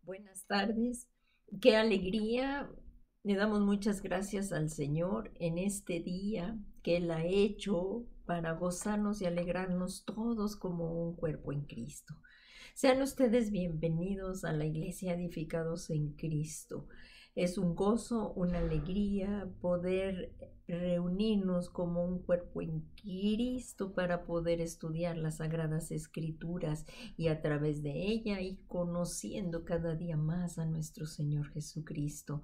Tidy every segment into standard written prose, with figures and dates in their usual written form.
Buenas tardes. Qué alegría. Le damos muchas gracias al Señor en este día que Él ha hecho para gozarnos y alegrarnos todos como un cuerpo en Cristo. Sean ustedes bienvenidos a la Iglesia Edificados en Cristo. Es un gozo, una alegría poder reunirnos como un cuerpo en Cristo para poder estudiar las Sagradas Escrituras y a través de ella ir conociendo cada día más a nuestro Señor Jesucristo.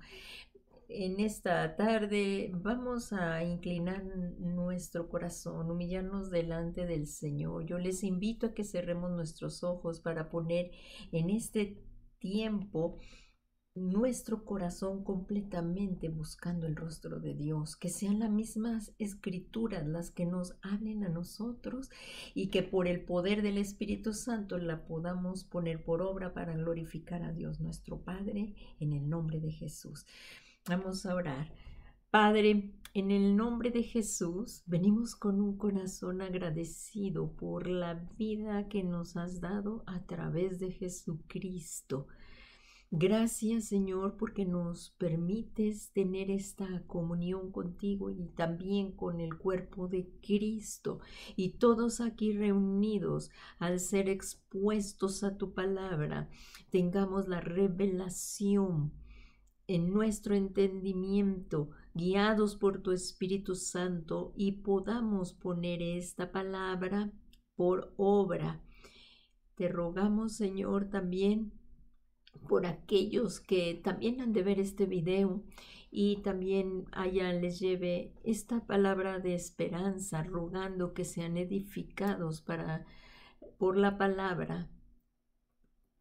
En esta tarde vamos a inclinar nuestro corazón, humillarnos delante del Señor. Yo les invito a que cerremos nuestros ojos para poner en este tiempo nuestro corazón completamente buscando el rostro de Dios, que sean las mismas escrituras las que nos hablen a nosotros y que por el poder del Espíritu Santo la podamos poner por obra para glorificar a Dios nuestro Padre en el nombre de Jesús. Vamos a orar. Padre, en el nombre de Jesús, venimos con un corazón agradecido por la vida que nos has dado a través de Jesucristo. Gracias, Señor, porque nos permites tener esta comunión contigo y también con el cuerpo de Cristo. Y todos aquí reunidos, al ser expuestos a tu palabra, tengamos la revelación en nuestro entendimiento, guiados por tu Espíritu Santo, y podamos poner esta palabra por obra. Te rogamos, Señor, también por aquellos que también han de ver este video y también les lleve esta palabra de esperanza, rogando que sean edificados por la palabra,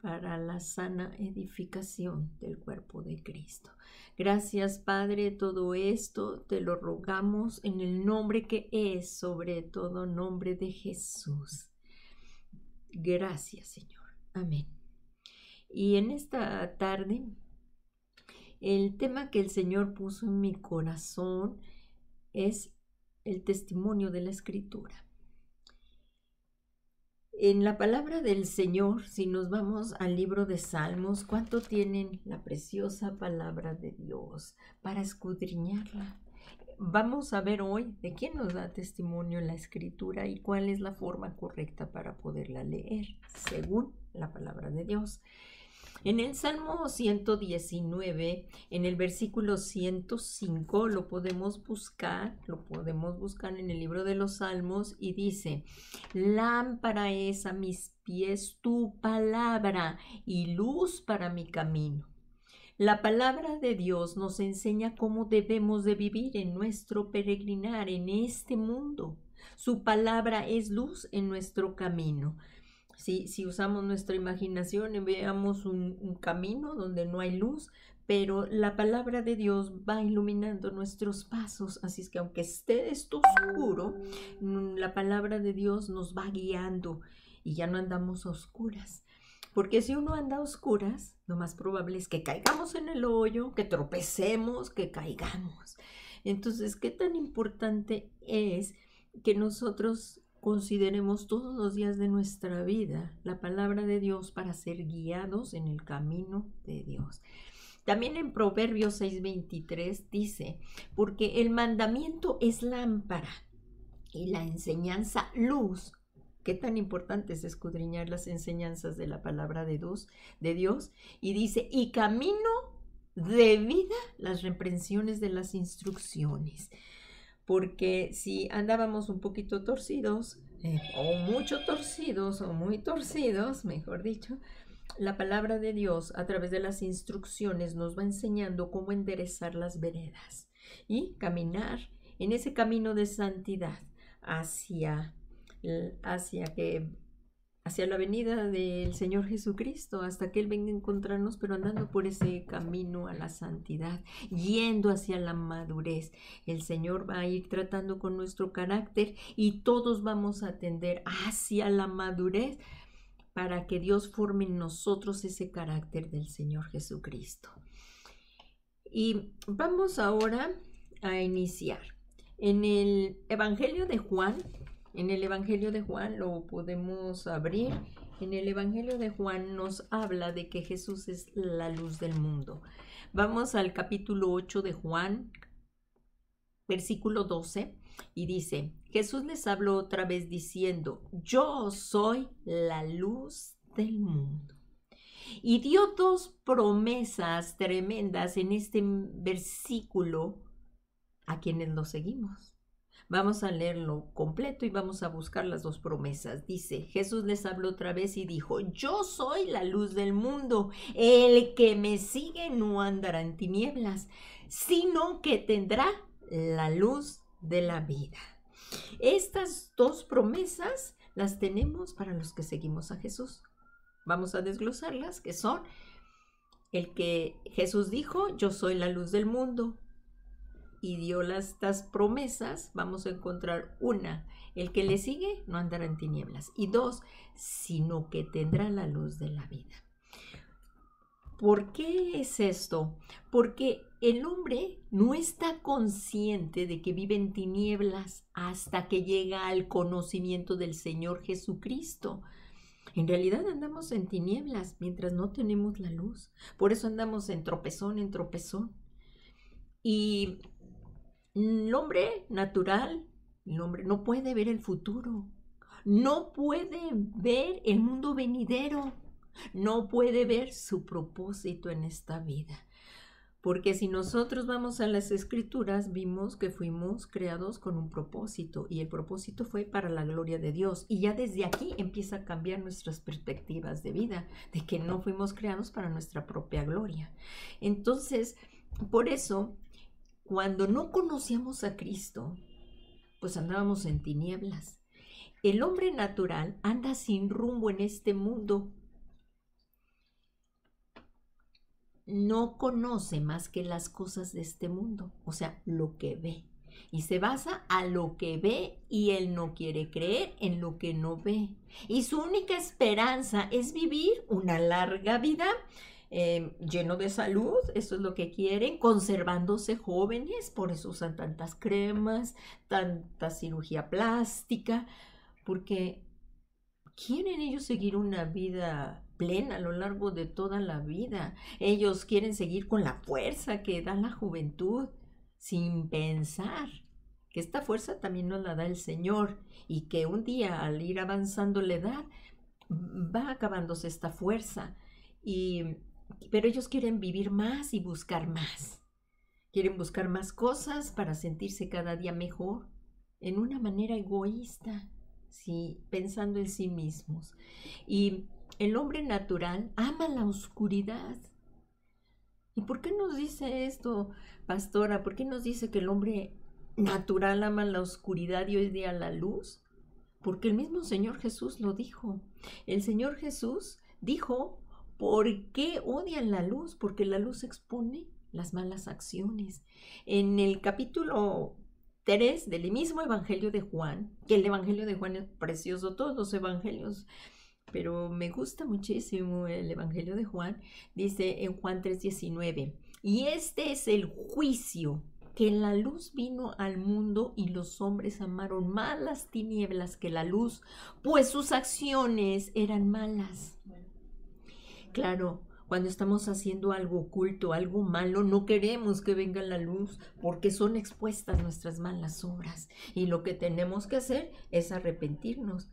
para la sana edificación del cuerpo de Cristo. Gracias, Padre, todo esto te lo rogamos en el nombre que es sobre todo nombre de Jesús. Gracias, Señor. Amén. Y en esta tarde, el tema que el Señor puso en mi corazón es el testimonio de la Escritura. En la palabra del Señor, si nos vamos al libro de Salmos, ¿cuánto tienen la preciosa palabra de Dios para escudriñarla? Vamos a ver hoy de quién nos da testimonio la Escritura y cuál es la forma correcta para poderla leer, según la palabra de Dios. En el Salmo 119, en el versículo 105, lo podemos buscar en el libro de los Salmos y dice: lámpara es a mis pies tu palabra y luz para mi camino. La palabra de Dios nos enseña cómo debemos de vivir en nuestro peregrinar en este mundo. Su palabra es luz en nuestro camino. Si usamos nuestra imaginación y veamos un camino donde no hay luz, pero la palabra de Dios va iluminando nuestros pasos, así es que aunque esté esto oscuro, la palabra de Dios nos va guiando y ya no andamos a oscuras. Porque si uno anda a oscuras, lo más probable es que caigamos en el hoyo, que tropecemos, que caigamos. Entonces, ¿qué tan importante es que nosotros consideremos todos los días de nuestra vida la palabra de Dios para ser guiados en el camino de Dios? También en Proverbios 6:23 dice: porque el mandamiento es lámpara y la enseñanza luz. Qué tan importante es escudriñar las enseñanzas de la palabra de Dios. Y dice: y camino de vida las reprensiones de las instrucciones. Porque si andábamos un poquito torcidos, o mucho torcidos, o muy torcidos, mejor dicho, la palabra de Dios a través de las instrucciones nos va enseñando cómo enderezar las veredas y caminar en ese camino de santidad hacia la venida del Señor Jesucristo, hasta que Él venga a encontrarnos, pero andando por ese camino a la santidad, yendo hacia la madurez. El Señor va a ir tratando con nuestro carácter y todos vamos a tender hacia la madurez para que Dios forme en nosotros ese carácter del Señor Jesucristo. Y vamos ahora a iniciar. En el Evangelio de Juan lo podemos abrir En el Evangelio de Juan nos habla de que Jesús es la luz del mundo. Vamos al capítulo 8 de Juan, versículo 12, y dice: Jesús les habló otra vez diciendo: yo soy la luz del mundo. Y dio dos promesas tremendas en este versículo a quienes lo seguimos. Vamos a leerlo completo y vamos a buscar las dos promesas. Dice: Jesús les habló otra vez y dijo: yo soy la luz del mundo. El que me sigue no andará en tinieblas, sino que tendrá la luz de la vida. Estas dos promesas las tenemos para los que seguimos a Jesús. Vamos a desglosarlas, que son el que Jesús dijo: yo soy la luz del mundo, y dio estas promesas. Vamos a encontrar una: el que le sigue no andará en tinieblas, y dos, sino que tendrá la luz de la vida. ¿Por qué es esto? Porque el hombre no está consciente de que vive en tinieblas hasta que llega al conocimiento del Señor Jesucristo. En realidad andamos en tinieblas mientras no tenemos la luz. Por eso andamos en tropezón en tropezón. Y el hombre natural, el hombre no puede ver el futuro, no puede ver el mundo venidero, no puede ver su propósito en esta vida. Porque si nosotros vamos a las Escrituras, vimos que fuimos creados con un propósito, y el propósito fue para la gloria de Dios. Y ya desde aquí empieza a cambiar nuestras perspectivas de vida, de que no fuimos creados para nuestra propia gloria. Entonces, por eso, cuando no conocíamos a Cristo, pues andábamos en tinieblas. El hombre natural anda sin rumbo en este mundo. No conoce más que las cosas de este mundo, o sea, lo que ve. Y se basa a lo que ve, y él no quiere creer en lo que no ve. Y su única esperanza es vivir una larga vida lleno de salud, eso es lo que quieren, conservándose jóvenes, por eso usan tantas cremas, tanta cirugía plástica, porque quieren ellos seguir una vida plena a lo largo de toda la vida. Ellos quieren seguir con la fuerza que da la juventud, sin pensar que esta fuerza también nos la da el Señor, y que un día, al ir avanzando la edad, va acabándose esta fuerza. Pero ellos quieren vivir más y buscar más. Quieren buscar más cosas para sentirse cada día mejor, en una manera egoísta, sí, pensando en sí mismos. Y el hombre natural ama la oscuridad. ¿Y por qué nos dice esto, pastora? ¿Por qué nos dice que el hombre natural ama la oscuridad y odia la luz? Porque el mismo Señor Jesús lo dijo. El Señor Jesús dijo: ¿por qué odian la luz? Porque la luz expone las malas acciones. En el capítulo 3 del mismo Evangelio de Juan, que el Evangelio de Juan es precioso, todos los evangelios, pero me gusta muchísimo el Evangelio de Juan, dice en Juan 3:19: y este es el juicio, que la luz vino al mundo, y los hombres amaron más las tinieblas que la luz, pues sus acciones eran malas. Claro, cuando estamos haciendo algo oculto, algo malo, no queremos que venga la luz, porque son expuestas nuestras malas obras, y lo que tenemos que hacer es arrepentirnos.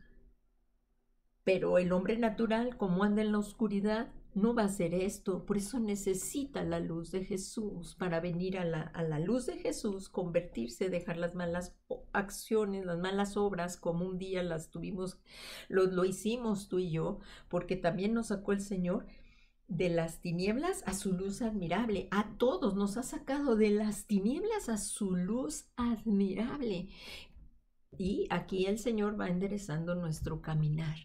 Pero el hombre natural, como anda en la oscuridad, no va a hacer esto. Por eso necesita la luz de Jesús, para venir a la luz de Jesús, convertirse, dejar las malas acciones, las malas obras, como un día las tuvimos, lo hicimos tú y yo, porque también nos sacó el Señor de las tinieblas a su luz admirable. A todos nos ha sacado de las tinieblas a su luz admirable. Y aquí el Señor va enderezando nuestro caminar.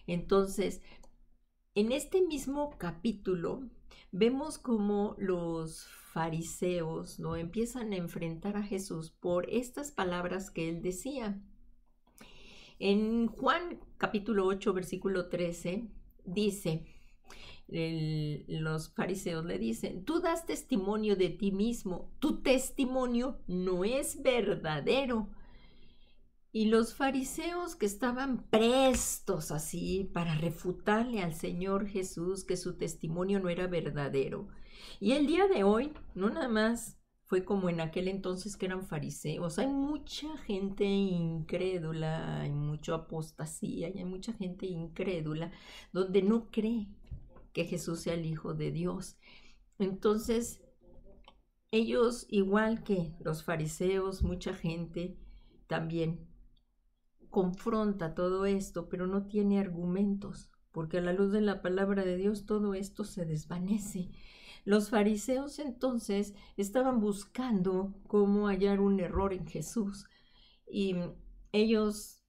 Entonces, en este mismo capítulo vemos cómo los fariseos no empiezan a enfrentar a Jesús por estas palabras que él decía. En Juan capítulo 8, versículo 13, dice, los fariseos le dicen: tú das testimonio de ti mismo, tu testimonio no es verdadero. Y los fariseos que estaban prestos así para refutarle al Señor Jesús que su testimonio no era verdadero. Y el día de hoy, no nada más fue como en aquel entonces que eran fariseos, hay mucha gente incrédula, hay mucha apostasía, y hay mucha gente incrédula donde no cree que Jesús sea el Hijo de Dios. Entonces, ellos, igual que los fariseos, mucha gente también confronta todo esto, pero no tiene argumentos, porque a la luz de la palabra de Dios todo esto se desvanece. Los fariseos entonces estaban buscando cómo hallar un error en Jesús, y ellos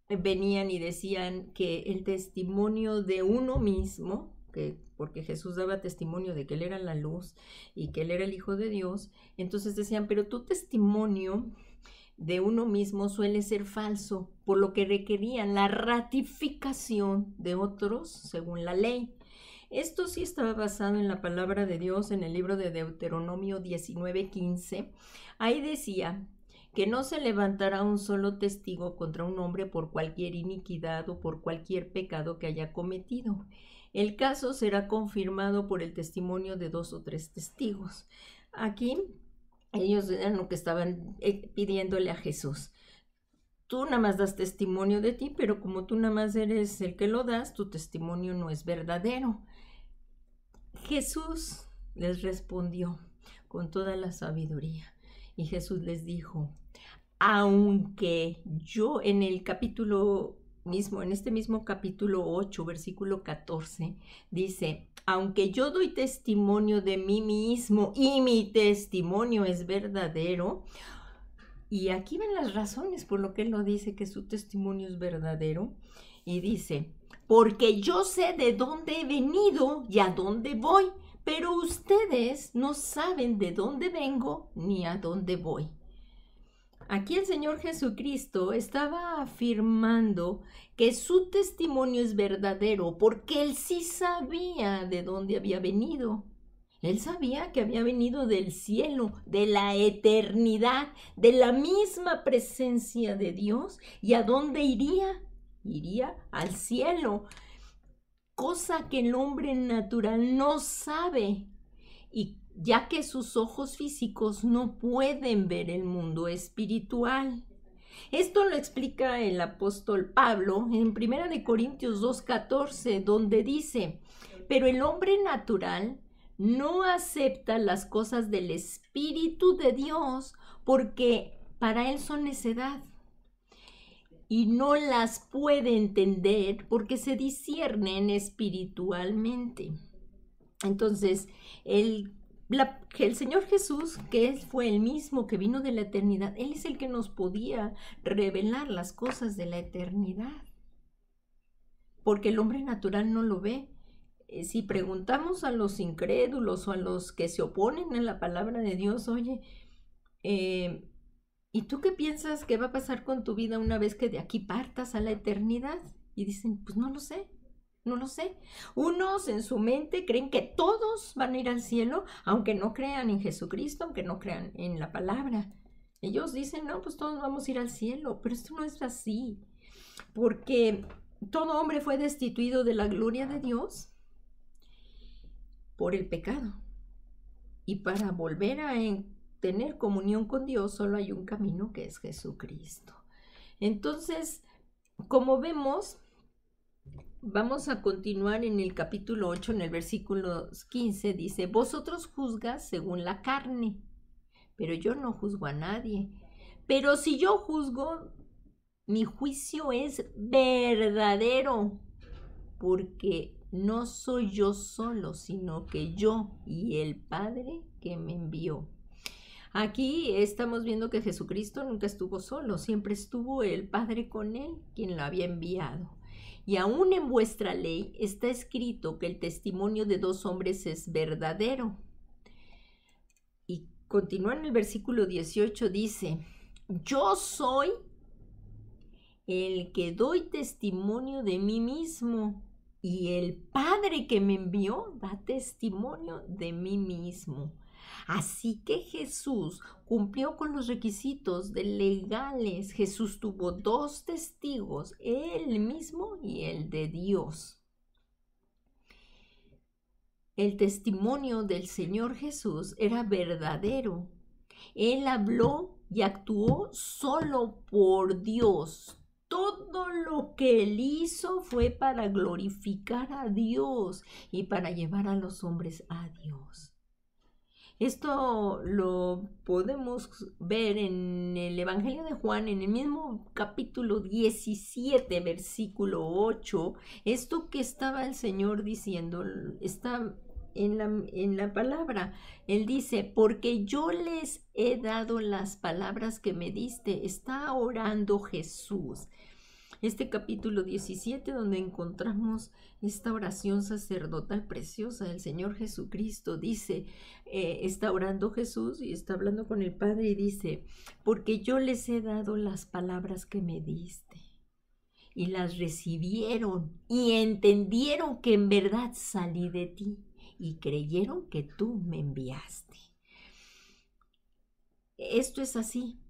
venían y decían que el testimonio de uno mismo, porque Jesús daba testimonio de que Él era la luz y que Él era el Hijo de Dios, entonces decían, pero tu testimonio de uno mismo suele ser falso, por lo que requerían la ratificación de otros según la ley. Esto sí estaba basado en la palabra de Dios en el libro de Deuteronomio 19:15. Ahí decía que no se levantará un solo testigo contra un hombre por cualquier iniquidad o por cualquier pecado que haya cometido. El caso será confirmado por el testimonio de 2 o 3 testigos. Aquí ellos eran lo que estaban pidiéndole a Jesús. Tú nada más das testimonio de ti, pero como tú nada más eres el que lo das, tu testimonio no es verdadero. Jesús les respondió con toda la sabiduría. Y Jesús les dijo, aunque yo en el capítulo mismo, en este mismo capítulo 8, versículo 14, dice, aunque yo doy testimonio de mí mismo y mi testimonio es verdadero, y aquí ven las razones por lo que él lo dice, que su testimonio es verdadero, y dice, porque yo sé de dónde he venido y a dónde voy, pero ustedes no saben de dónde vengo ni a dónde voy. Aquí el Señor Jesucristo estaba afirmando que su testimonio es verdadero porque Él sí sabía de dónde había venido. Él sabía que había venido del cielo, de la eternidad, de la misma presencia de Dios. ¿Y a dónde iría? Iría al cielo, cosa que el hombre natural no sabe. Y ya que sus ojos físicos no pueden ver el mundo espiritual. Esto lo explica el apóstol Pablo en 1 Corintios 2:14, donde dice, pero el hombre natural no acepta las cosas del Espíritu de Dios porque para él son necedad y no las puede entender porque se disciernen espiritualmente. Entonces, el Señor Jesús, que fue el mismo que vino de la eternidad, Él es el que nos podía revelar las cosas de la eternidad, porque el hombre natural no lo ve. Si preguntamos a los incrédulos o a los que se oponen a la palabra de Dios, oye, ¿y tú qué piensas que va a pasar con tu vida una vez que de aquí partas a la eternidad? Y dicen, pues no lo sé. No lo sé. Unos en su mente creen que todos van a ir al cielo, aunque no crean en Jesucristo, aunque no crean en la palabra. Ellos dicen, no, pues todos vamos a ir al cielo, pero esto no es así, porque todo hombre fue destituido de la gloria de Dios por el pecado. Y para volver a tener comunión con Dios solo hay un camino, que es Jesucristo. Entonces, como vemos, vamos a continuar en el capítulo 8, en el versículo 15, dice, vosotros juzgas según la carne, pero yo no juzgo a nadie. Pero si yo juzgo, mi juicio es verdadero, porque no soy yo solo, sino que yo y el Padre que me envió. Aquí estamos viendo que Jesucristo nunca estuvo solo, siempre estuvo el Padre con él, quien lo había enviado. Y aún en vuestra ley está escrito que el testimonio de 2 hombres es verdadero. Y continúa en el versículo 18, dice, yo soy el que doy testimonio de mí mismo, y el Padre que me envió da testimonio de mí mismo. Así que Jesús cumplió con los requisitos legales. Jesús tuvo 2 testigos, él mismo y el de Dios. El testimonio del Señor Jesús era verdadero. Él habló y actuó solo por Dios. Todo lo que él hizo fue para glorificar a Dios y para llevar a los hombres a Dios. Esto lo podemos ver en el Evangelio de Juan, en el mismo capítulo 17, versículo 8. Esto que estaba el Señor diciendo está en la palabra. Él dice, porque yo les he dado las palabras que me diste. Está orando Jesús. Este capítulo 17, donde encontramos esta oración sacerdotal preciosa del Señor Jesucristo, dice, está orando Jesús y está hablando con el Padre y dice, porque yo les he dado las palabras que me diste y las recibieron y entendieron que en verdad salí de ti y creyeron que tú me enviaste. Esto es así.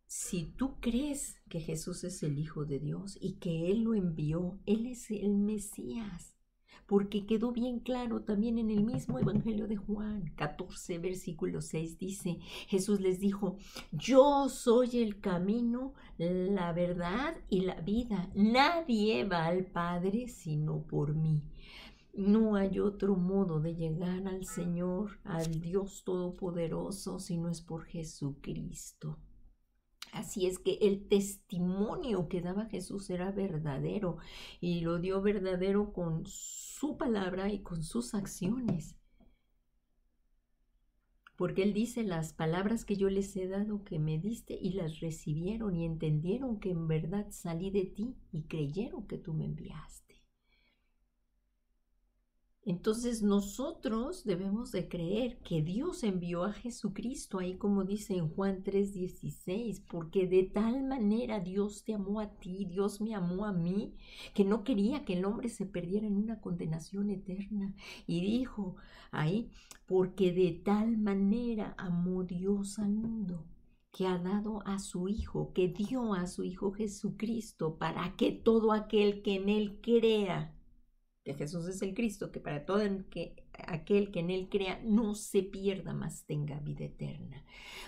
Si tú crees que Jesús es el Hijo de Dios y que Él lo envió, Él es el Mesías, porque quedó bien claro también en el mismo Evangelio de Juan 14, versículo 6, dice, Jesús les dijo, yo soy el camino, la verdad y la vida. Nadie va al Padre sino por mí. No hay otro modo de llegar al Señor, al Dios Todopoderoso, si no es por Jesucristo. Así es que el testimonio que daba Jesús era verdadero y lo dio verdadero con su palabra y con sus acciones. Porque Él dice, las palabras que yo les he dado que me diste y las recibieron y entendieron que en verdad salí de ti y creyeron que tú me enviaste. Entonces nosotros debemos de creer que Dios envió a Jesucristo, ahí como dice en Juan 3:16, porque de tal manera Dios te amó a ti, Dios me amó a mí, que no quería que el hombre se perdiera en una condenación eterna. Y dijo ahí, porque de tal manera amó Dios al mundo, que ha dado a su Hijo, que dio a su Hijo Jesucristo, para que todo aquel que en Él crea, que Jesús es el Cristo, que para todo aquel que en Él crea no se pierda, mas tenga vida eterna.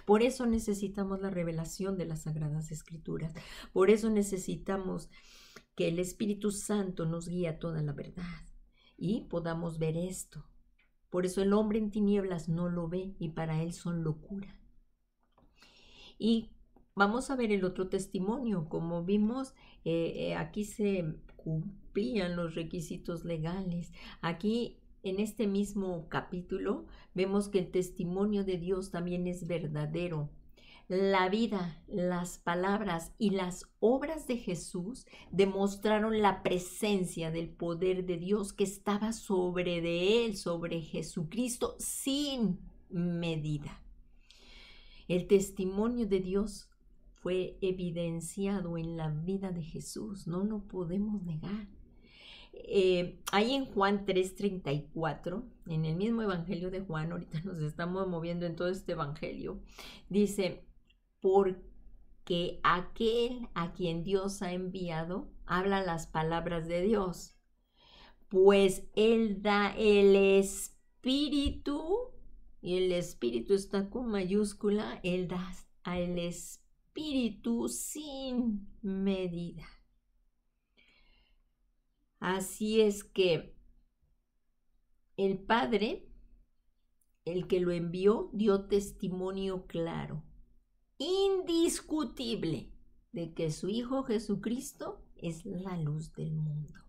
Por eso necesitamos la revelación de las Sagradas Escrituras. Por eso necesitamos que el Espíritu Santo nos guíe a toda la verdad y podamos ver esto. Por eso el hombre en tinieblas no lo ve y para él son locura. Y vamos a ver el otro testimonio. Como vimos, aquí se cumplían los requisitos legales. Aquí, en este mismo capítulo, vemos que el testimonio de Dios también es verdadero. La vida, las palabras y las obras de Jesús demostraron la presencia del poder de Dios que estaba sobre de él, sobre Jesucristo, sin medida. El testimonio de Dios fue evidenciado en la vida de Jesús, no lo podemos negar. Ahí en Juan 3:34, en el mismo Evangelio de Juan, ahorita nos estamos moviendo en todo este Evangelio, dice, porque aquel a quien Dios ha enviado habla las palabras de Dios, pues Él da el Espíritu, y el Espíritu está con mayúscula, Él da al Espíritu sin medida. Así es que el Padre, el que lo envió, dio testimonio claro, indiscutible, de que su Hijo Jesucristo es la luz del mundo.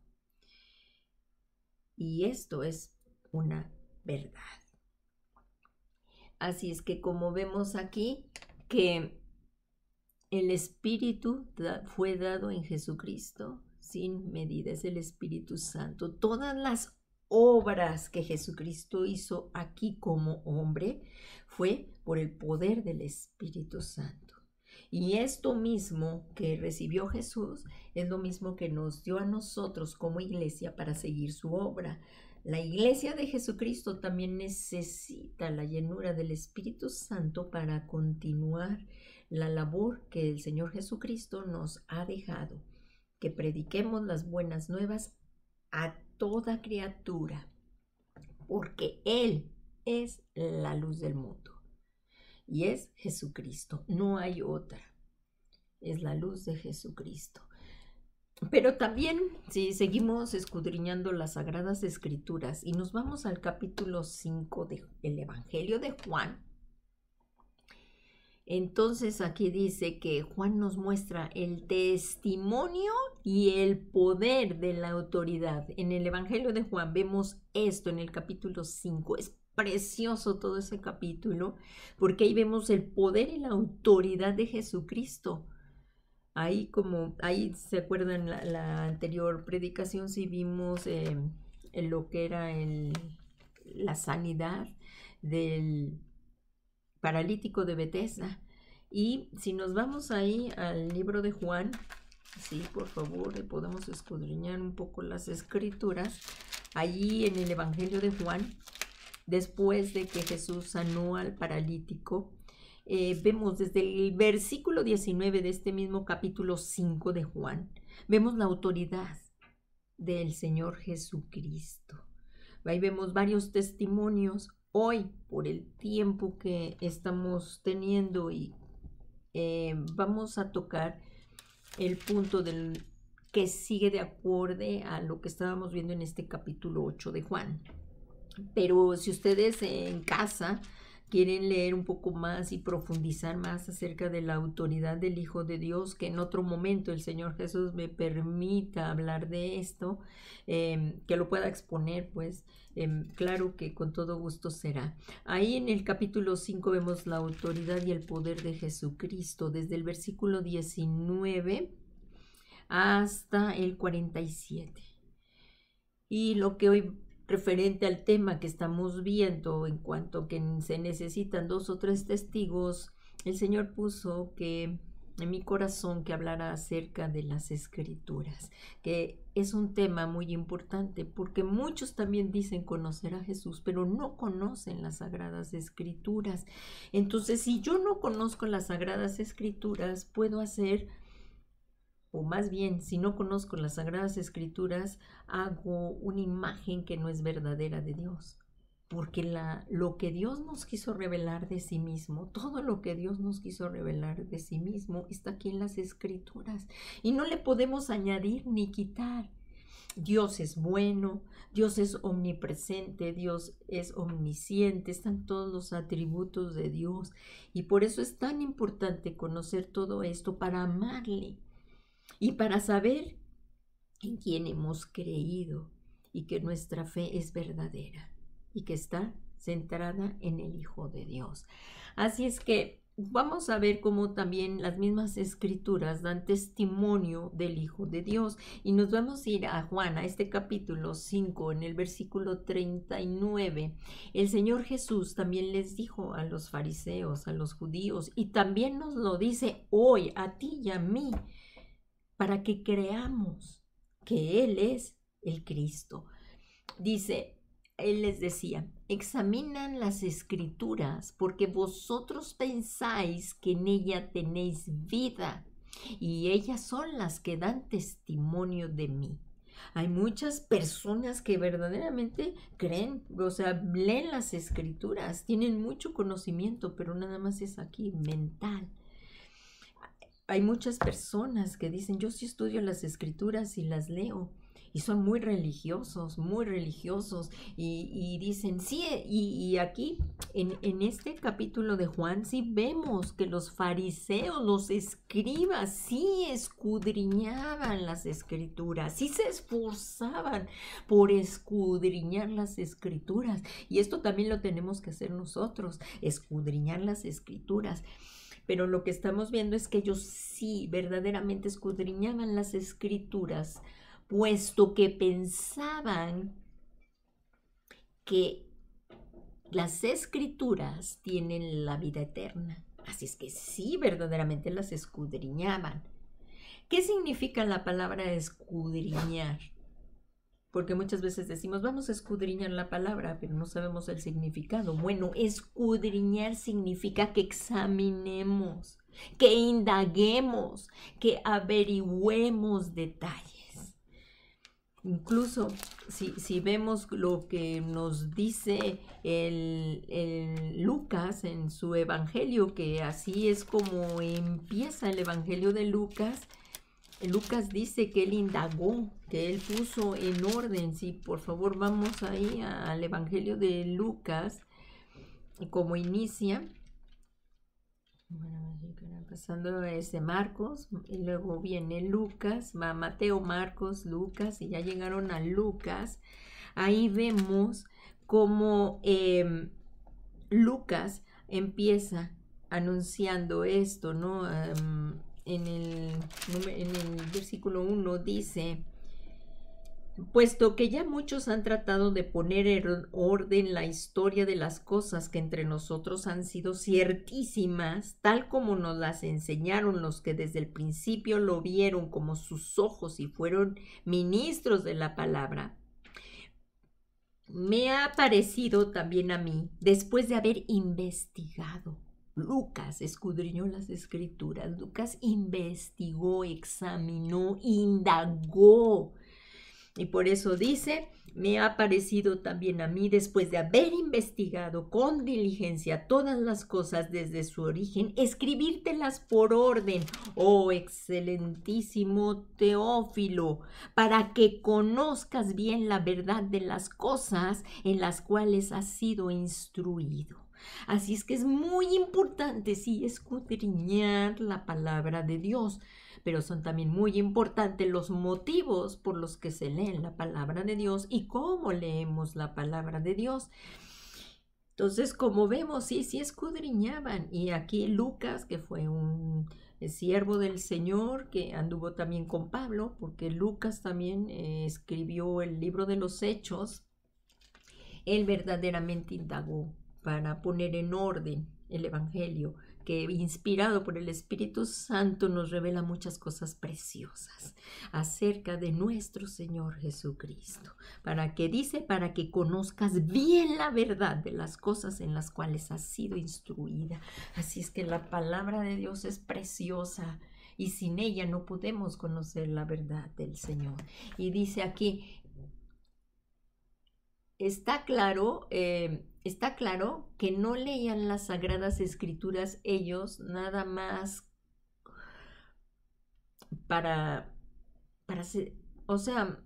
Y esto es una verdad. Así es que como vemos aquí que el Espíritu fue dado en Jesucristo sin medida, es el Espíritu Santo. Todas las obras que Jesucristo hizo aquí como hombre fue por el poder del Espíritu Santo. Y esto mismo que recibió Jesús es lo mismo que nos dio a nosotros como iglesia para seguir su obra. La iglesia de Jesucristo también necesita la llenura del Espíritu Santo para continuar la labor que el Señor Jesucristo nos ha dejado, que prediquemos las buenas nuevas a toda criatura, porque Él es la luz del mundo y es Jesucristo, no hay otra, es la luz de Jesucristo. Pero también, si seguimos escudriñando las Sagradas Escrituras y nos vamos al capítulo 5 del Evangelio de Juan, entonces aquí dice que Juan nos muestra el testimonio y el poder de la autoridad. En el Evangelio de Juan vemos esto en el capítulo 5. Es precioso todo ese capítulo porque ahí vemos el poder y la autoridad de Jesucristo. Ahí se acuerdan la anterior predicación, sí vimos en lo que era la sanidad del paralítico de Betesda. Y si nos vamos ahí al libro de Juan, sí, por favor, podemos escudriñar un poco las escrituras. Allí en el Evangelio de Juan, después de que Jesús sanó al paralítico, vemos desde el versículo 19 de este mismo capítulo 5 de Juan, vemos la autoridad del Señor Jesucristo. Ahí vemos varios testimonios. Hoy, por el tiempo que estamos teniendo, y vamos a tocar el punto que sigue de acorde a lo que estábamos viendo en este capítulo 8 de Juan. Pero si ustedes en casa quieren leer un poco más y profundizar más acerca de la autoridad del Hijo de Dios, que en otro momento el Señor Jesús me permita hablar de esto, que lo pueda exponer, pues claro que con todo gusto será. Ahí en el capítulo 5 vemos la autoridad y el poder de Jesucristo, desde el versículo 19 hasta el 47. Y lo que hoy, referente al tema que estamos viendo, en cuanto que se necesitan 2 o 3 testigos, el Señor puso que en mi corazón que hablara acerca de las Escrituras, que es un tema muy importante porque muchos también dicen conocer a Jesús, pero no conocen las Sagradas Escrituras. Entonces, si yo no conozco las Sagradas Escrituras, puedo hacer, o más bien, si no conozco las Sagradas Escrituras, hago una imagen que no es verdadera de Dios. Porque lo que Dios nos quiso revelar de sí mismo, todo lo que Dios nos quiso revelar de sí mismo, está aquí en las Escrituras. Y no le podemos añadir ni quitar. Dios es bueno, Dios es omnipresente, Dios es omnisciente, están todos los atributos de Dios. Y por eso es tan importante conocer todo esto para amarle. Y para saber en quién hemos creído y que nuestra fe es verdadera y que está centrada en el Hijo de Dios. Así es que vamos a ver cómo también las mismas Escrituras dan testimonio del Hijo de Dios. Y nos vamos a ir a Juan, a este capítulo 5, en el versículo 39. El Señor Jesús también les dijo a los fariseos, a los judíos, y también nos lo dice hoy a ti y a mí, para que creamos que Él es el Cristo. Dice, Él les decía, examinan las Escrituras porque vosotros pensáis que en ella tenéis vida y ellas son las que dan testimonio de mí. Hay muchas personas que verdaderamente creen, o sea, leen las Escrituras, tienen mucho conocimiento, pero nada más es aquí, mental. Hay muchas personas que dicen, yo sí estudio las Escrituras y las leo, y son muy religiosos, y dicen, sí, y aquí en este capítulo de Juan sí vemos que los fariseos, los escribas, sí escudriñaban las Escrituras, sí se esforzaban por escudriñar las Escrituras, y esto también lo tenemos que hacer nosotros, escudriñar las Escrituras. Pero lo que estamos viendo es que ellos sí verdaderamente escudriñaban las Escrituras, puesto que pensaban que las Escrituras tienen la vida eterna. Así es que sí verdaderamente las escudriñaban. ¿Qué significa la palabra escudriñar? porque muchas veces decimos, vamos a escudriñar la palabra, pero no sabemos el significado. Bueno, escudriñar significa que examinemos, que indaguemos, que averigüemos detalles. Incluso si vemos lo que nos dice el Lucas en su evangelio, que así es como empieza el evangelio de Lucas. Lucas dice que él indagó, que él puso en orden. Sí, por favor, vamos ahí al evangelio de Lucas, como inicia. Bueno, pasando ese Marcos, y luego viene Lucas, va Mateo, Marcos, Lucas, y ya llegaron a Lucas. Ahí vemos cómo Lucas empieza anunciando esto, ¿no? En el versículo 1 dice: puesto que ya muchos han tratado de poner en orden la historia de las cosas que entre nosotros han sido ciertísimas, tal como nos las enseñaron los que desde el principio lo vieron como sus ojos y fueron ministros de la palabra, me ha parecido también a mí, después de haber investigado. Lucas escudriñó las escrituras, Lucas investigó, examinó, indagó. Y por eso dice, me ha parecido también a mí, después de haber investigado con diligencia todas las cosas desde su origen, escribírtelas por orden, oh excelentísimo Teófilo, para que conozcas bien la verdad de las cosas en las cuales has sido instruido. Así es que es muy importante, sí, escudriñar la palabra de Dios, pero son también muy importantes los motivos por los que se lee la palabra de Dios y cómo leemos la palabra de Dios. Entonces, como vemos, sí escudriñaban. Y aquí Lucas, que fue un siervo del Señor, que anduvo también con Pablo, porque Lucas también escribió el libro de los Hechos, él verdaderamente indagó para poner en orden el Evangelio, que inspirado por el Espíritu Santo nos revela muchas cosas preciosas acerca de nuestro Señor Jesucristo. Para que conozcas bien la verdad de las cosas en las cuales has sido instruida. Así es que la palabra de Dios es preciosa y sin ella no podemos conocer la verdad del Señor. Y dice aquí, está claro que no leían las Sagradas Escrituras ellos nada más para ser, o sea,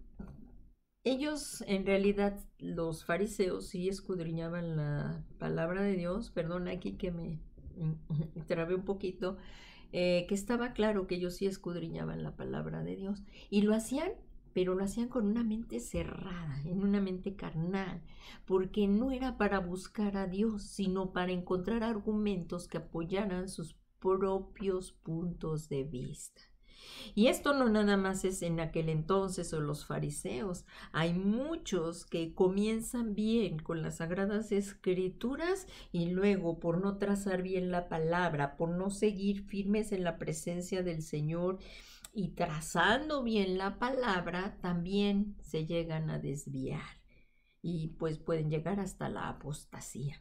ellos en realidad, los fariseos, sí escudriñaban la palabra de Dios. Perdón aquí que me trabé un poquito, que estaba claro que ellos sí escudriñaban la palabra de Dios y lo hacían, pero lo hacían con una mente cerrada, en una mente carnal, porque no era para buscar a Dios, sino para encontrar argumentos que apoyaran sus propios puntos de vista. Y esto no nada más es en aquel entonces o los fariseos. Hay muchos que comienzan bien con las Sagradas Escrituras y luego, por no trazar bien la palabra, por no seguir firmes en la presencia del Señor y trazando bien la palabra, también se llegan a desviar y pues pueden llegar hasta la apostasía.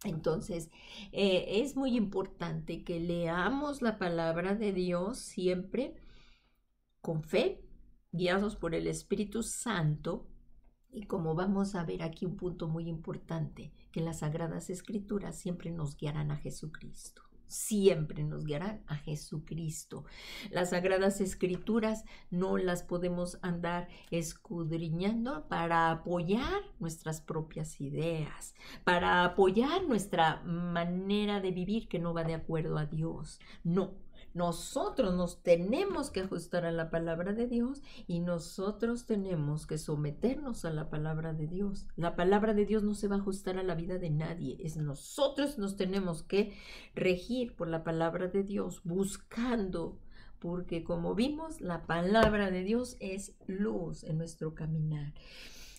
Entonces, es muy importante que leamos la palabra de Dios siempre con fe, guiados por el Espíritu Santo. Y como vamos a ver aquí un punto muy importante, que las Sagradas Escrituras siempre nos guiarán a Jesucristo. Siempre nos guiarán a Jesucristo. Las Sagradas Escrituras no las podemos andar escudriñando para apoyar nuestras propias ideas, para apoyar nuestra manera de vivir que no va de acuerdo a Dios. No, nosotros nos tenemos que ajustar a la palabra de Dios y nosotros tenemos que someternos a la palabra de Dios. La palabra de Dios no se va a ajustar a la vida de nadie. Es nosotros nos tenemos que regir por la palabra de Dios, buscando, porque como vimos, la palabra de Dios es luz en nuestro caminar.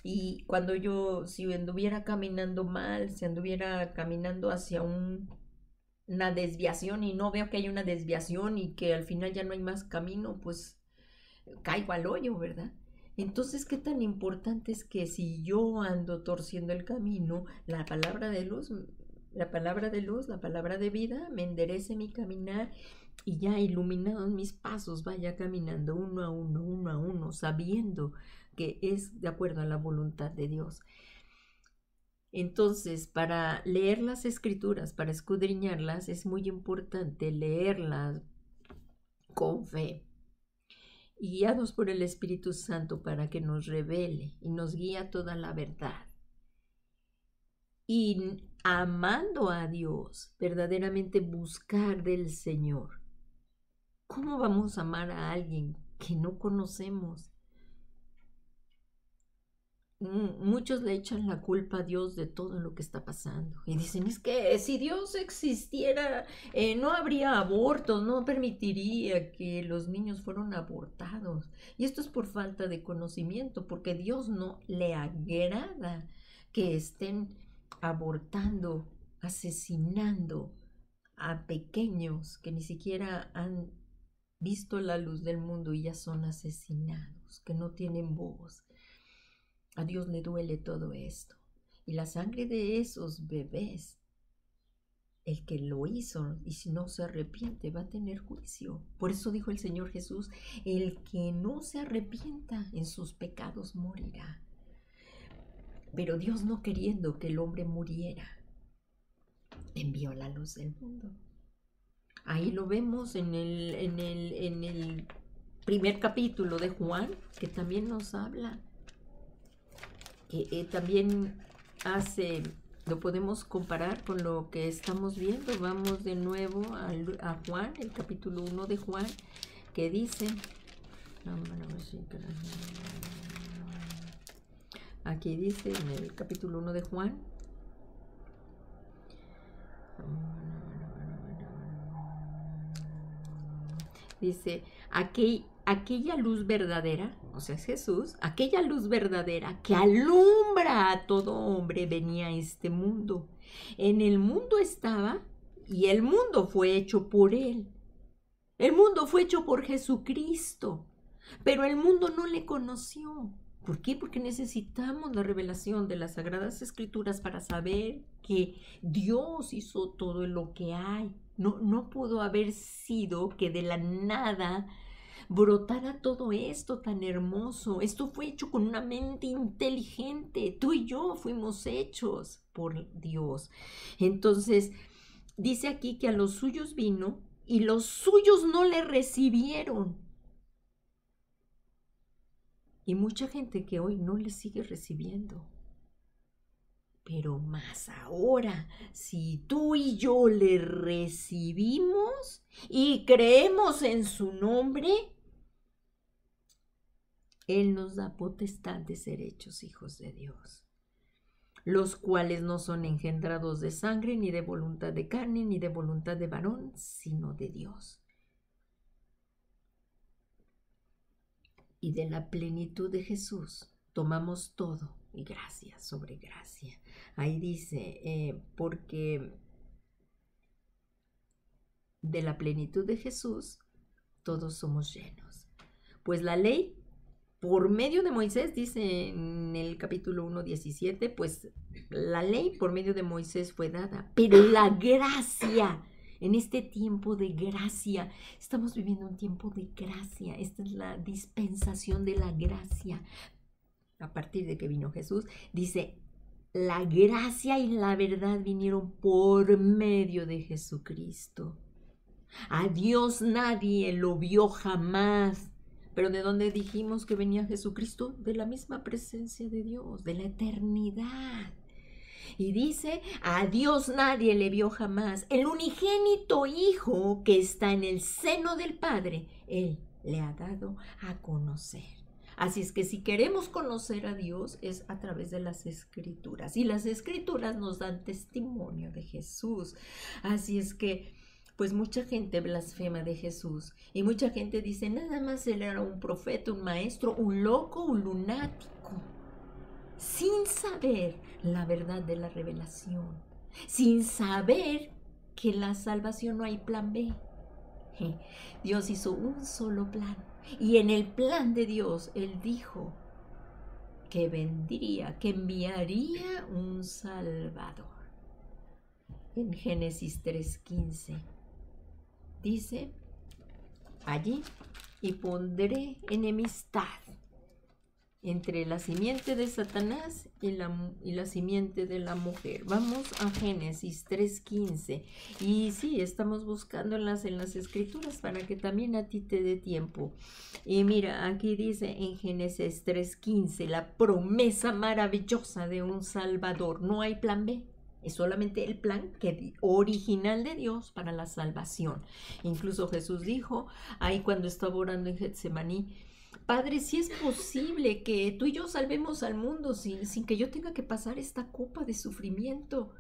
Y cuando si anduviera caminando mal, si anduviera caminando hacia una desviación y no veo que hay una desviación y que al final ya no hay más camino, pues caigo al hoyo, ¿verdad? Entonces, ¿qué tan importante es que si yo ando torciendo el camino, la palabra de luz, la palabra de luz, la palabra de vida, me enderece mi caminar y ya iluminados mis pasos, vaya caminando uno a uno, sabiendo que es de acuerdo a la voluntad de Dios? Entonces, para leer las escrituras, para escudriñarlas, es muy importante leerlas con fe y guiados por el Espíritu Santo para que nos revele y nos guíe a toda la verdad. Y amando a Dios, verdaderamente buscar del Señor. ¿Cómo vamos a amar a alguien que no conocemos? Muchos le echan la culpa a Dios de todo lo que está pasando y dicen, es que si Dios existiera, no habría abortos, no permitiría que los niños fueran abortados. Y esto es por falta de conocimiento, porque Dios no le agrada que estén abortando, asesinando a pequeños que ni siquiera han visto la luz del mundo y ya son asesinados, que no tienen voz. A Dios le duele todo esto. Y la sangre de esos bebés, el que lo hizo, y si no se arrepiente, va a tener juicio. Por eso dijo el Señor Jesús, el que no se arrepienta en sus pecados morirá. Pero Dios, no queriendo que el hombre muriera, envió la luz del mundo. Ahí lo vemos en el primer capítulo de Juan, que también nos habla, que también lo podemos comparar con lo que estamos viendo. Vamos de nuevo a Juan, el capítulo 1 de Juan, que dice, aquí dice en el capítulo 1 de Juan, dice, aquella luz verdadera, o sea, es Jesús, aquella luz verdadera que alumbra a todo hombre venía a este mundo. En el mundo estaba y el mundo fue hecho por él. El mundo fue hecho por Jesucristo, pero el mundo no le conoció. ¿Por qué? Porque necesitamos la revelación de las Sagradas Escrituras para saber que Dios hizo todo lo que hay. No pudo haber sido que de la nada brotara todo esto tan hermoso. Esto fue hecho con una mente inteligente. Tú y yo fuimos hechos por Dios. Entonces, dice aquí que a los suyos vino y los suyos no le recibieron. Y mucha gente que hoy no le sigue recibiendo. Pero más ahora, si tú y yo le recibimos y creemos en su nombre, Él nos da potestad de ser hechos hijos de Dios, los cuales no son engendrados de sangre, ni de voluntad de carne, ni de voluntad de varón, sino de Dios. Y de la plenitud de Jesús tomamos todo, y gracia sobre gracia. Ahí dice, porque de la plenitud de Jesús todos somos llenos. Pues la ley, por medio de Moisés, dice en el capítulo 1:17, pues la ley por medio de Moisés fue dada, pero la gracia, en este tiempo de gracia, estamos viviendo un tiempo de gracia. Esta es la dispensación de la gracia. A partir de que vino Jesús, dice, la gracia y la verdad vinieron por medio de Jesucristo. A Dios nadie lo vio jamás. Pero ¿de dónde dijimos que venía Jesucristo? De la misma presencia de Dios, de la eternidad. Y dice, a Dios nadie le vio jamás. El unigénito Hijo que está en el seno del Padre, Él le ha dado a conocer. Así es que si queremos conocer a Dios es a través de las Escrituras. Y las Escrituras nos dan testimonio de Jesús. Así es que, pues mucha gente blasfema de Jesús. Y mucha gente dice, nada más Él era un profeta, un maestro, un loco, un lunático. Sin saber la verdad de la revelación. Sin saber que en la salvación no hay plan B. Dios hizo un solo plan. Y en el plan de Dios, Él dijo que vendría, que enviaría un Salvador. En Génesis 3:15 dice allí, y pondré enemistad entre la simiente de Satanás y la simiente de la mujer. Vamos a Génesis 3:15. Y sí, estamos buscándolas en las escrituras para que también a ti te dé tiempo. Y mira, aquí dice en Génesis 3:15, la promesa maravillosa de un Salvador. No hay plan B. Es solamente el plan original de Dios para la salvación. Incluso Jesús dijo, ahí cuando estaba orando en Getsemaní, Padre, si es posible que tú y yo salvemos al mundo sin que yo tenga que pasar esta copa de sufrimiento.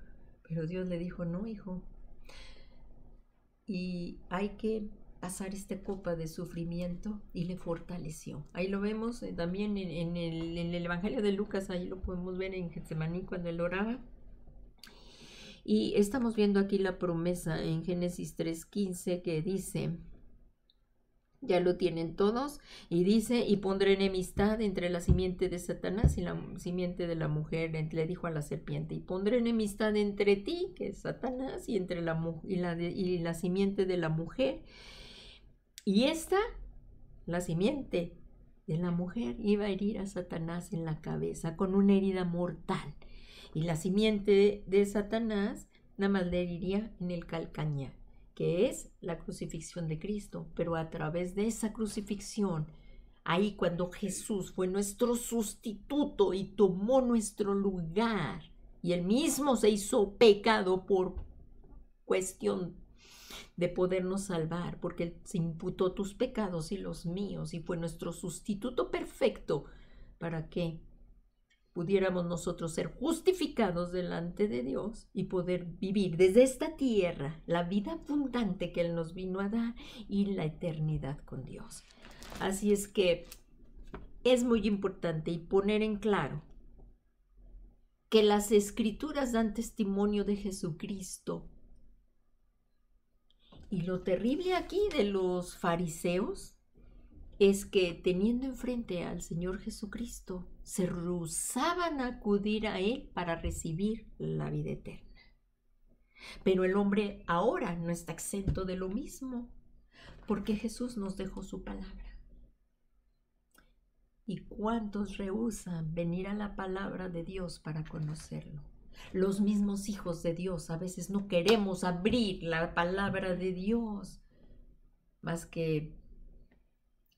Pero Dios le dijo, no, hijo. Y hay que pasar esta copa de sufrimiento, y le fortaleció. Ahí lo vemos también en el Evangelio de Lucas, ahí lo podemos ver en Getsemaní cuando él oraba. Y estamos viendo aquí la promesa en Génesis 3:15 que dice, ya lo tienen todos, y dice, y pondré enemistad entre la simiente de Satanás y la simiente de la mujer, le dijo a la serpiente, y pondré enemistad entre ti, que es Satanás, y entre la simiente de la mujer, y la simiente de la mujer, iba a herir a Satanás en la cabeza con una herida mortal, y la simiente de Satanás nada más le heriría en el calcañar, que es la crucifixión de Cristo. Pero a través de esa crucifixión, ahí cuando Jesús fue nuestro sustituto y tomó nuestro lugar, y él mismo se hizo pecado por cuestión de podernos salvar, porque él se imputó tus pecados y los míos, y fue nuestro sustituto perfecto para que pudiéramos nosotros ser justificados delante de Dios y poder vivir desde esta tierra la vida abundante que Él nos vino a dar y la eternidad con Dios. Así es que es muy importante y poner en claro que las escrituras dan testimonio de Jesucristo. Y lo terrible aquí de los fariseos es que teniendo enfrente al Señor Jesucristo, se rehusaban a acudir a Él para recibir la vida eterna. Pero el hombre ahora no está exento de lo mismo, porque Jesús nos dejó su palabra. ¿Y cuántos rehusan venir a la palabra de Dios para conocerlo? Los mismos hijos de Dios a veces no queremos abrir la palabra de Dios, más que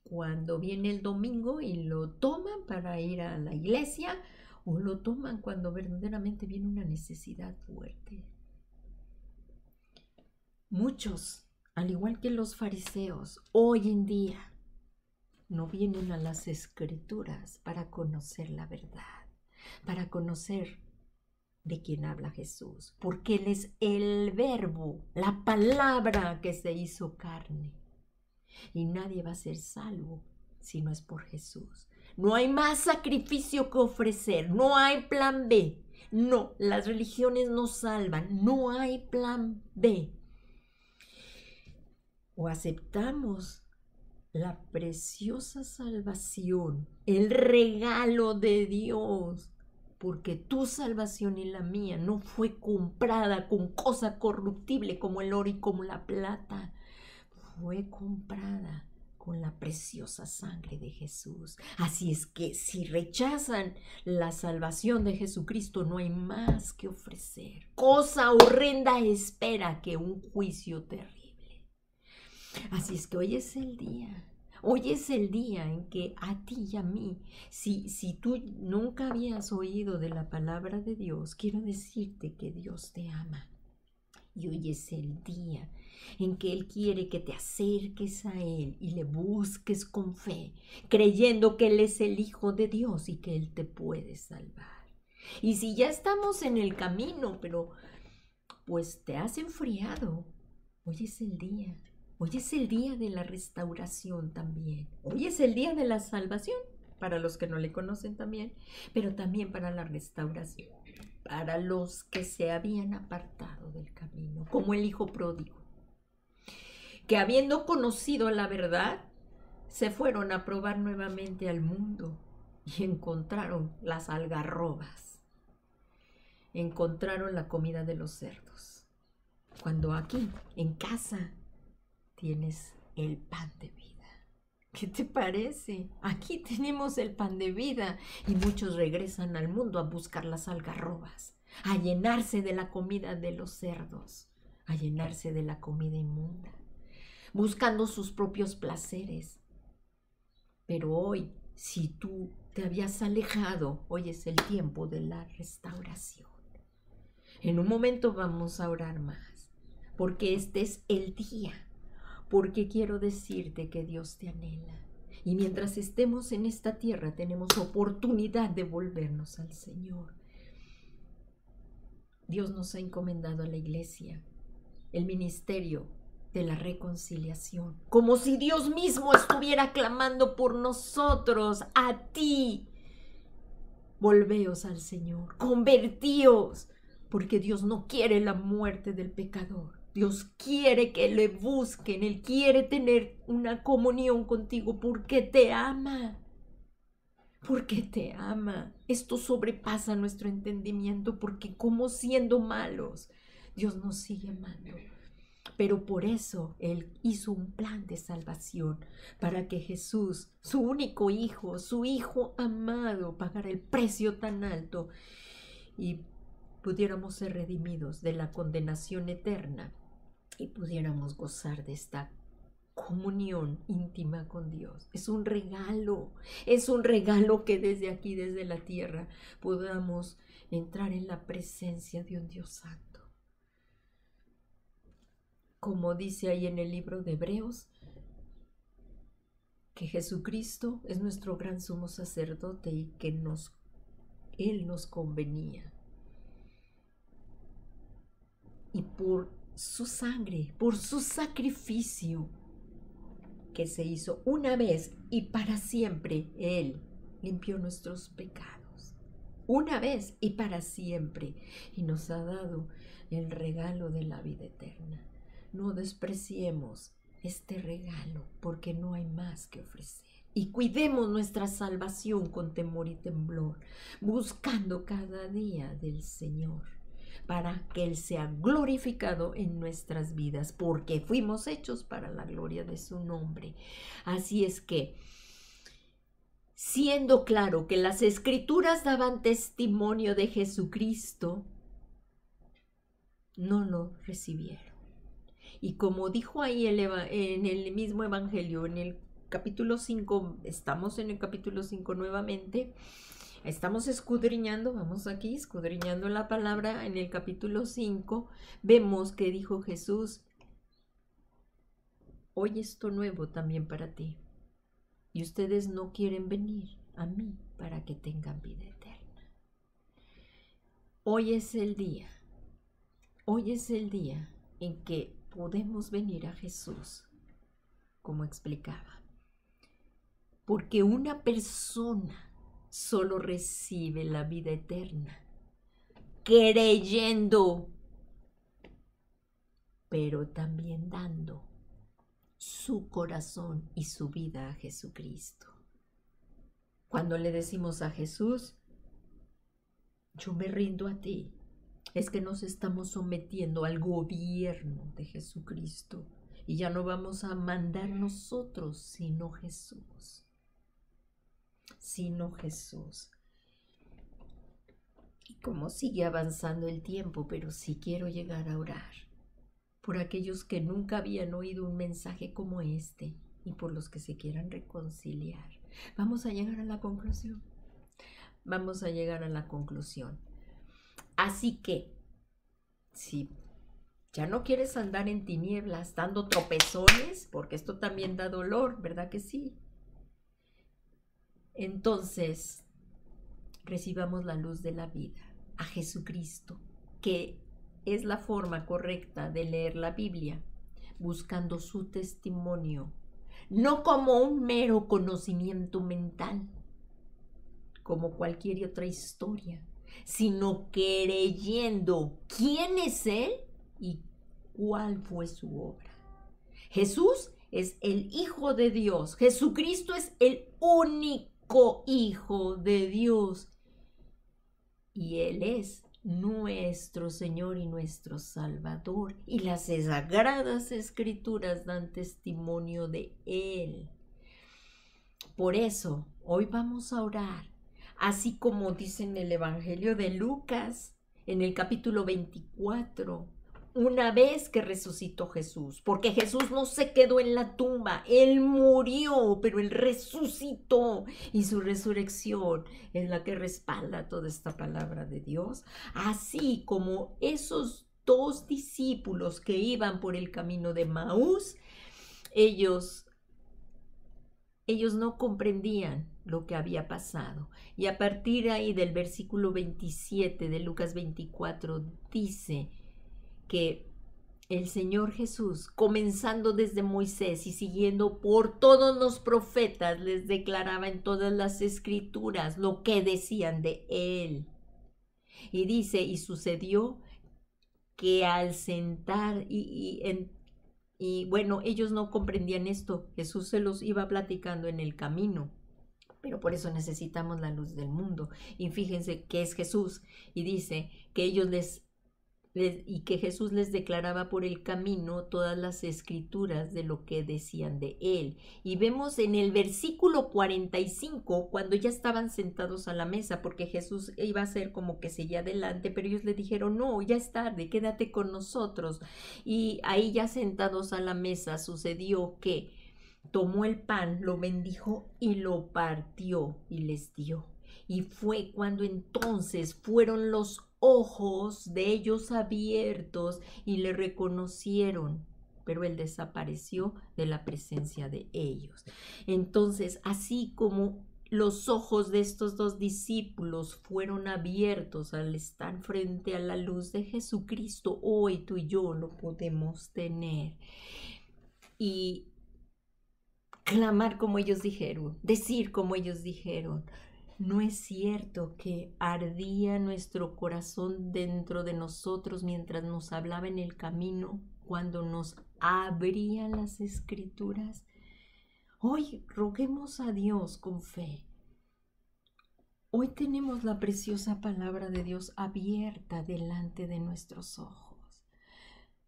cuando viene el domingo y lo toman para ir a la iglesia, o lo toman cuando verdaderamente viene una necesidad fuerte. Muchos, al igual que los fariseos, hoy en día no vienen a las escrituras para conocer la verdad, para conocer de quién habla Jesús, porque Él es el verbo, la palabra que se hizo carne. Y nadie va a ser salvo si no es por Jesús. No hay más sacrificio que ofrecer, no hay plan B. No, las religiones no salvan, no hay plan B. O aceptamos la preciosa salvación, el regalo de Dios, porque tu salvación y la mía no fue comprada con cosa corruptible como el oro y como la plata. Fue comprada con la preciosa sangre de Jesús. Así es que si rechazan la salvación de Jesucristo, no hay más que ofrecer. Cosa horrenda espera que un juicio terrible. Así es que hoy es el día. Hoy es el día en que a ti y a mí, si tú nunca habías oído de la palabra de Dios, quiero decirte que Dios te ama. Y hoy es el día en que Él quiere que te acerques a Él y le busques con fe, creyendo que Él es el Hijo de Dios y que Él te puede salvar. Y si ya estamos en el camino, pero pues te has enfriado, hoy es el día. Hoy es el día de la restauración también. Hoy es el día de la salvación, para los que no le conocen también, pero también para la restauración, para los que se habían apartado del camino, como el hijo pródigo, que habiendo conocido la verdad, se fueron a probar nuevamente al mundo. y encontraron las algarrobas, encontraron la comida de los cerdos, cuando aquí, en casa, tienes el pan de vida. ¿Qué te parece? Aquí tenemos el pan de vida y muchos regresan al mundo a buscar las algarrobas, a llenarse de la comida de los cerdos, a llenarse de la comida inmunda, buscando sus propios placeres. Pero hoy, si tú te habías alejado, hoy es el tiempo de la restauración. En un momento vamos a orar más, porque este es el día, porque quiero decirte que Dios te anhela. Y mientras estemos en esta tierra tenemos oportunidad de volvernos al Señor. Dios nos ha encomendado a la iglesia el ministerio de la reconciliación, como si Dios mismo estuviera clamando por nosotros, a ti. Volveos al Señor, convertíos, porque Dios no quiere la muerte del pecador. Dios quiere que le busquen, Él quiere tener una comunión contigo porque te ama. Porque te ama. Esto sobrepasa nuestro entendimiento, porque como siendo malos, Dios nos sigue amando. Pero por eso Él hizo un plan de salvación, para que Jesús, su único hijo, su hijo amado, pagara el precio tan alto y pudiéramos ser redimidos de la condenación eterna y pudiéramos gozar de esta comunión íntima con Dios. Es un regalo que desde aquí, desde la tierra, podamos entrar en la presencia de un Dios santo. Como dice ahí en el libro de Hebreos, que Jesucristo es nuestro gran sumo sacerdote y que Él nos convenía. Y por su sangre, por su sacrificio que se hizo una vez y para siempre, Él limpió nuestros pecados. Una vez y para siempre. Y nos ha dado el regalo de la vida eterna. No despreciemos este regalo, porque no hay más que ofrecer. Y cuidemos nuestra salvación con temor y temblor, buscando cada día del Señor, para que Él sea glorificado en nuestras vidas, porque fuimos hechos para la gloria de su nombre. Así es que, siendo claro que las Escrituras daban testimonio de Jesucristo, no lo recibieron. Y como dijo ahí en el mismo Evangelio, en el capítulo 5, estamos en el capítulo 5 nuevamente, estamos escudriñando, vamos aquí, escudriñando la palabra en el capítulo 5, vemos que dijo Jesús, hoy esto nuevo también para ti, y ustedes no quieren venir a mí para que tengan vida eterna. Hoy es el día en que podemos venir a Jesús, como explicaba, porque una persona solo recibe la vida eterna creyendo, pero también dando su corazón y su vida a Jesucristo. Cuando le decimos a Jesús, yo me rindo a ti, es que nos estamos sometiendo al gobierno de Jesucristo y ya no vamos a mandar nosotros, sino Jesús. Y como sigue avanzando el tiempo, pero sí quiero llegar a orar por aquellos que nunca habían oído un mensaje como este y por los que se quieran reconciliar. Vamos a llegar a la conclusión. Así que, si ya no quieres andar en tinieblas dando tropezones, porque esto también da dolor, ¿verdad que sí? Entonces, recibamos la luz de la vida, a Jesucristo, que es la forma correcta de leer la Biblia, buscando su testimonio, no como un mero conocimiento mental, como cualquier otra historia, sino creyendo quién es Él y cuál fue su obra. Jesús es el Hijo de Dios. Jesucristo es el único único Hijo de Dios. Y Él es nuestro Señor y nuestro Salvador. Y las sagradas escrituras dan testimonio de Él. Por eso, hoy vamos a orar, así como dice en el Evangelio de Lucas, en el capítulo 24, una vez que resucitó Jesús, porque Jesús no se quedó en la tumba, Él murió, pero Él resucitó y su resurrección es la que respalda toda esta palabra de Dios, así como esos dos discípulos que iban por el camino de Maús, ellos no comprendían lo que había pasado. Y a partir ahí del versículo 27 de Lucas 24 dice que el Señor Jesús, comenzando desde Moisés y siguiendo por todos los profetas, les declaraba en todas las escrituras lo que decían de Él. Y dice, y sucedió que al sentar y bueno, ellos no comprendían esto. Jesús se los iba platicando en el camino. Pero por eso necesitamos la luz del mundo. Y fíjense que es Jesús. Y dice que ellos y que Jesús les declaraba por el camino todas las escrituras de lo que decían de Él. Y vemos en el versículo 45, cuando ya estaban sentados a la mesa, porque Jesús iba a ser como que seguía adelante, pero ellos le dijeron, no, ya es tarde, quédate con nosotros. Y ahí ya sentados a la mesa sucedió que tomó el pan, lo bendijo y lo partió y les dio. Y fue cuando entonces fueron los ojos de ellos abiertos y le reconocieron, pero él desapareció de la presencia de ellos. Entonces, así como los ojos de estos dos discípulos fueron abiertos al estar frente a la luz de Jesucristo, hoy tú y yo lo podemos tener. Y clamar como ellos dijeron, decir como ellos dijeron. ¿No es cierto que ardía nuestro corazón dentro de nosotros mientras nos hablaba en el camino, cuando nos abría las escrituras? Hoy roguemos a Dios con fe. Hoy tenemos la preciosa palabra de Dios abierta delante de nuestros ojos.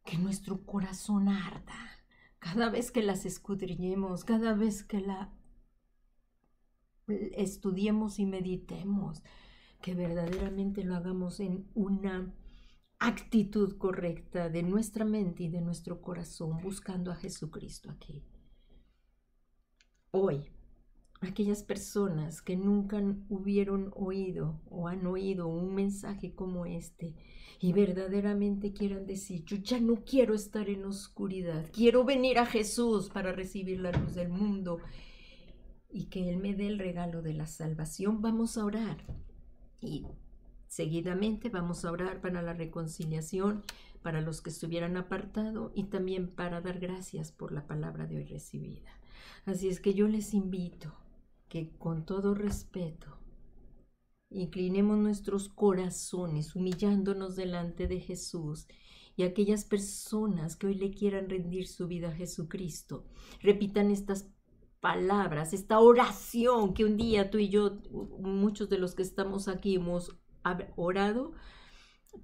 Que nuestro corazón arda cada vez que las escudriñemos, cada vez que la estudiemos y meditemos, que verdaderamente lo hagamos en una actitud correcta de nuestra mente y de nuestro corazón, buscando a Jesucristo aquí. Hoy, aquellas personas que nunca hubieron oído o han oído un mensaje como este y verdaderamente quieran decir, yo ya no quiero estar en oscuridad, quiero venir a Jesús para recibir la luz del mundo y que Él me dé el regalo de la salvación, vamos a orar. Y seguidamente vamos a orar para la reconciliación, para los que estuvieran apartados y también para dar gracias por la palabra de hoy recibida. Así es que yo les invito que con todo respeto inclinemos nuestros corazones humillándonos delante de Jesús, y aquellas personas que hoy le quieran rendir su vida a Jesucristo repitan estas palabras, esta oración que un día tú y yo, muchos de los que estamos aquí hemos orado.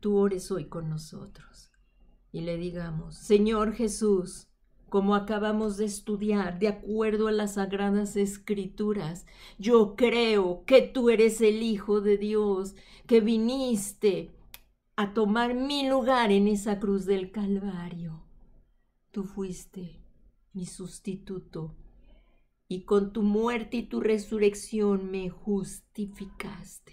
Tú ores hoy con nosotros y le digamos, Señor Jesús, como acabamos de estudiar, de acuerdo a las sagradas escrituras, yo creo que tú eres el Hijo de Dios, que viniste a tomar mi lugar en esa cruz del Calvario. Tú fuiste mi sustituto y con tu muerte y tu resurrección me justificaste.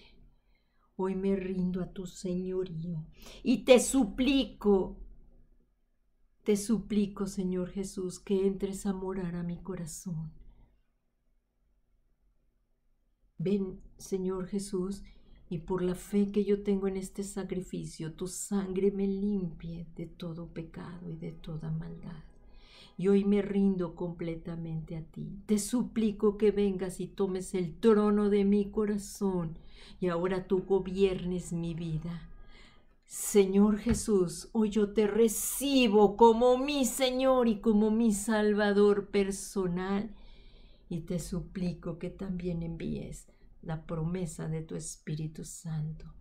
Hoy me rindo a tu señorío y te suplico, Señor Jesús, que entres a morar a mi corazón. Ven, Señor Jesús, y por la fe que yo tengo en este sacrificio, tu sangre me limpie de todo pecado y de toda maldad. Y hoy me rindo completamente a ti. Te suplico que vengas y tomes el trono de mi corazón y ahora tú gobiernes mi vida. Señor Jesús, hoy yo te recibo como mi Señor y como mi Salvador personal. y te suplico que también envíes la promesa de tu Espíritu Santo,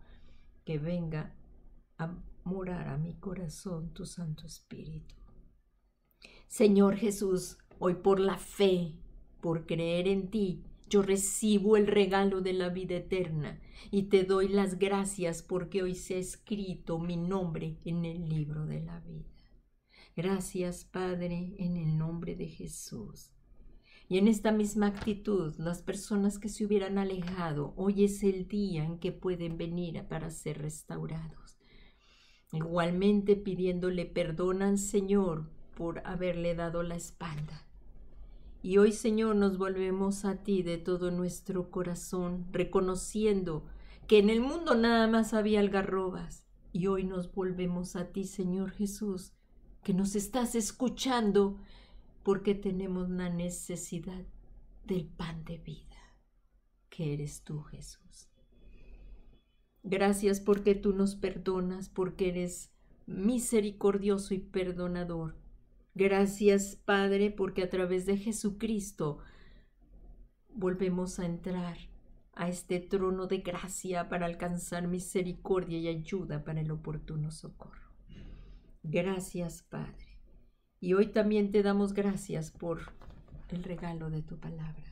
que venga a morar a mi corazón tu Santo Espíritu. Señor Jesús, hoy por la fe, por creer en ti, yo recibo el regalo de la vida eterna y te doy las gracias porque hoy se ha escrito mi nombre en el libro de la vida. Gracias, Padre, en el nombre de Jesús. Y en esta misma actitud, las personas que se hubieran alejado, hoy es el día en que pueden venir para ser restaurados. Igualmente pidiéndole perdón al Señor por haberle dado la espalda. Y hoy, Señor, nos volvemos a ti de todo nuestro corazón, reconociendo que en el mundo nada más había algarrobas. Y hoy nos volvemos a ti, Señor Jesús, que nos estás escuchando, porque tenemos la necesidad del pan de vida, que eres tú, Jesús. Gracias porque tú nos perdonas, porque eres misericordioso y perdonador. Gracias, Padre, porque a través de Jesucristo volvemos a entrar a este trono de gracia para alcanzar misericordia y ayuda para el oportuno socorro. Gracias, Padre. Y hoy también te damos gracias por el regalo de tu palabra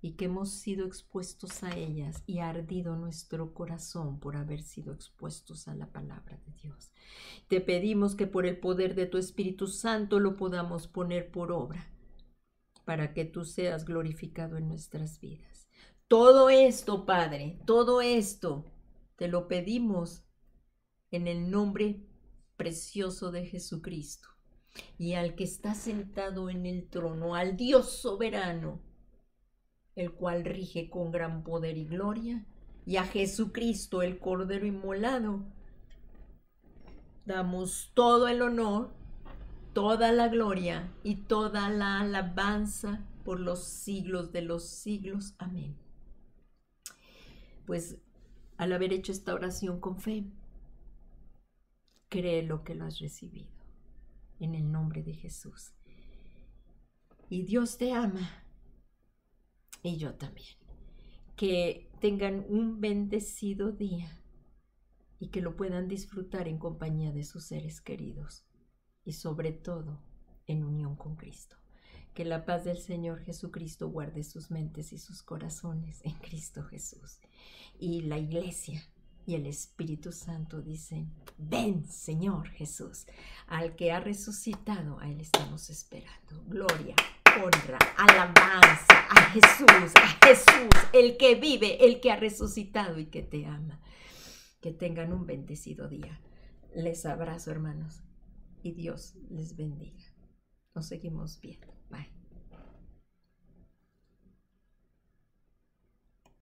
y que hemos sido expuestos a ellas y ha ardido nuestro corazón por haber sido expuestos a la palabra de Dios. Te pedimos que por el poder de tu Espíritu Santo lo podamos poner por obra para que tú seas glorificado en nuestras vidas. Todo esto, Padre, todo esto te lo pedimos en el nombre precioso de Jesucristo. Y al que está sentado en el trono, al Dios soberano, el cual rige con gran poder y gloria, y a Jesucristo, el Cordero inmolado, damos todo el honor, toda la gloria y toda la alabanza por los siglos de los siglos. Amén. Pues al haber hecho esta oración con fe, cree lo que lo has recibido. En el nombre de Jesús. Y Dios te ama. Y yo también. Que tengan un bendecido día y que lo puedan disfrutar en compañía de sus seres queridos y sobre todo en unión con Cristo. Que la paz del Señor Jesucristo guarde sus mentes y sus corazones en Cristo Jesús. Y la iglesia y el Espíritu Santo dicen: ven, Señor Jesús. Al que ha resucitado, a Él estamos esperando. Gloria, honra, alabanza a Jesús, el que vive, el que ha resucitado y que te ama. Que tengan un bendecido día. Les abrazo, hermanos, y Dios les bendiga. Nos seguimos viendo. Bye.